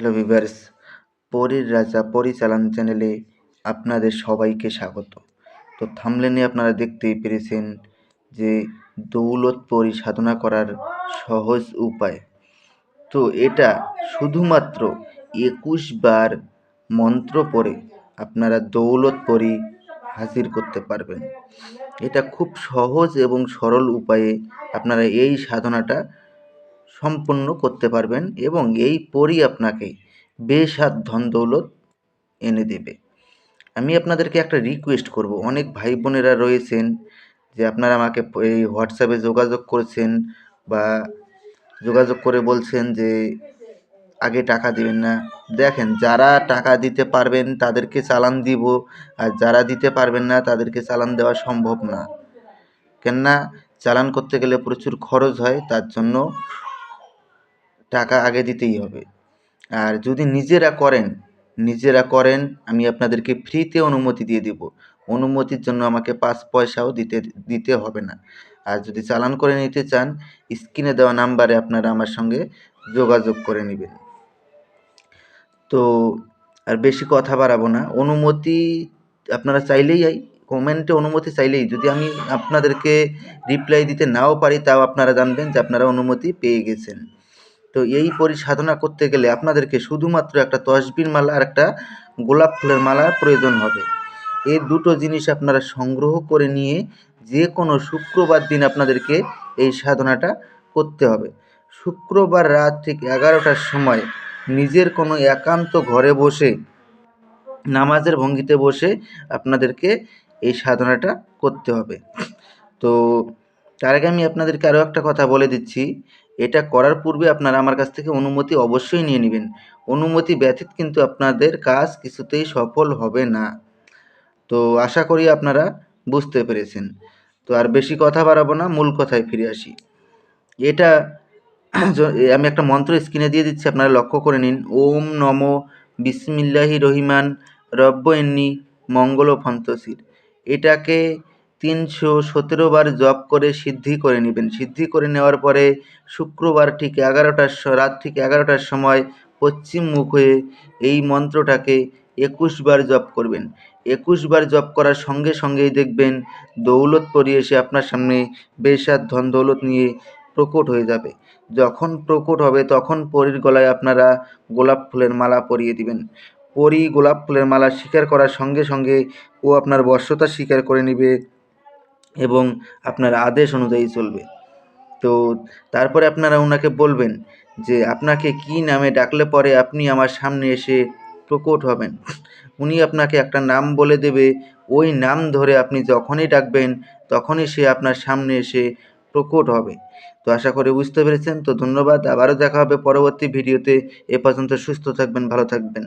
Hello viewers, পরীর রাজা পরিচালন চ্যানেলে আপনাদের সবাইকে স্বাগত। তো থাম্বনেলে আপনারা দেখতেই পেরেছেন যে দৌলত পরী সাধনা করার সহজ উপায়। তো এটা শুধুমাত্র 21 বার মন্ত্র পড়ে আপনারা দৌলত পরী হাজির করতে পারবেন। এটা খুব সহজ এবং সরল উপায়ে আপনারা এই সাধনাটা সম্পন্ন করতে পারবেন এবং এই পরী আপনাকে বেসাত ধন দৌলত এনে দেবে। আমি আপনাদেরকে একটা রিকোয়েস্ট করব, অনেক ভাই বোনেরা রয়েছেন যে আপনারা আমাকে এই হোয়াটসঅ্যাপে যোগাযোগ করেছেন বা যোগাযোগ করে বলছেন যে আগে টাকা দিবেন না। দেখেন, যারা টাকা দিতে পারবেন তাদেরকে চালান দিব, আর যারা দিতে পারবেন না তাদেরকে চালান দেওয়া সম্ভব না। কেননা চালান করতে গেলে প্রচুর খরচ হয়, তার জন্য টাকা আগে দিতেই হবে। আর যদি নিজেরা করেন আমি আপনাদেরকে ফ্রিতে অনুমতি দিয়ে দেব। অনুমতির জন্য আমাকে 5 পয়সাও দিতে হবে না। আর যদি চালান করে নিতে চান, স্ক্রিনে দেওয়া নাম্বারে আপনারা আমার সঙ্গে যোগাযোগ করে নেবেন। তো আর বেশি কথা বাড়াবো না। অনুমতি আপনারা চাইলেই কমেন্টে অনুমতি চাইলেই, যদি আমি আপনাদেরকে রিপ্লাই দিতে নাও পারি, তাও আপনারা জানবেন যে আপনারা অনুমতি পেয়ে গেছেন। তো এই পরিসাধনা করতে গেলে আপনাদেরকে শুধুমাত্র একটা তসবির মালা আর একটা গোলাপ ফুলের মালার প্রয়োজন হবে। এই দুটো জিনিস আপনারা সংগ্রহ করে নিয়ে যে কোনো শুক্রবার দিন আপনাদেরকে এই সাধনাটা করতে হবে। শুক্রবার রাত ঠিক 11টার সময় নিজের কোনো একান্ত ঘরে বসে নামাজের ভঙ্গিতে বসে আপনাদেরকে এই সাধনাটা করতে হবে। তো তার আগে আমি আপনাদেরকে আরও একটা কথা বলে দিচ্ছি, এটা করার পূর্বে আপনারা আমার কাছ থেকে অনুমতি অবশ্যই নিয়ে নেবেন। অনুমতি ব্যতীত কিন্তু আপনাদের কাজ কিছুতেই সফল হবে না। তো আশা করি আপনারা বুঝতে পেরেছেন। তো আর বেশি কথা বাড়াবো না, মূল কথায় ফিরে আসি। এটা আমি একটা মন্ত্র স্ক্রিনে দিয়ে দিচ্ছি, আপনারা লক্ষ্য করে নিন। ওম নমো বিসমিল্লাহি রহিমান রব্বএন্নি মঙ্গল ফন্তসির। এটাকে 317 বার জপ করে সিদ্ধি করে নেবেন। সিদ্ধি করে নেওয়ার পরে শুক্রবার ঠিক রাত ঠিক 11টার সময় পশ্চিম মুখ হয়ে এই মন্ত্রটাকে 21 বার জপ করবেন। 21 বার জপ করার সঙ্গে সঙ্গেই দেখবেন দৌলত পরী এসে আপনার সামনে বেসাত ধন দৌলত নিয়ে প্রকট হয়ে যাবে। যখন প্রকট হবে তখন পরীর গলায় আপনারা গোলাপ ফুলের মালা পরিয়ে দিবেন। পরী গোলাপ ফুলের মালা স্বীকার করার সঙ্গে সঙ্গে ও আপনার বশ্যতা স্বীকার করে নেবে এবং আপনার আদেশ অনুযায়ী চলবে। তো তারপরে আপনারা ওনাকে বলবেন যে আপনাকে কি নামে ডাকলে পরে আপনি আমার সামনে এসে প্রকট হবেন। উনি আপনাকে একটা নাম বলে দেবে, ওই নাম ধরে আপনি যখনই ডাকবেন তখনই সে আপনার সামনে এসে প্রকট হবে। তো আশা করি বুঝতে পেরেছেন। তো ধন্যবাদ, আবারও দেখা হবে পরবর্তী ভিডিওতে। এ পর্যন্ত সুস্থ থাকবেন, ভালো থাকবেন।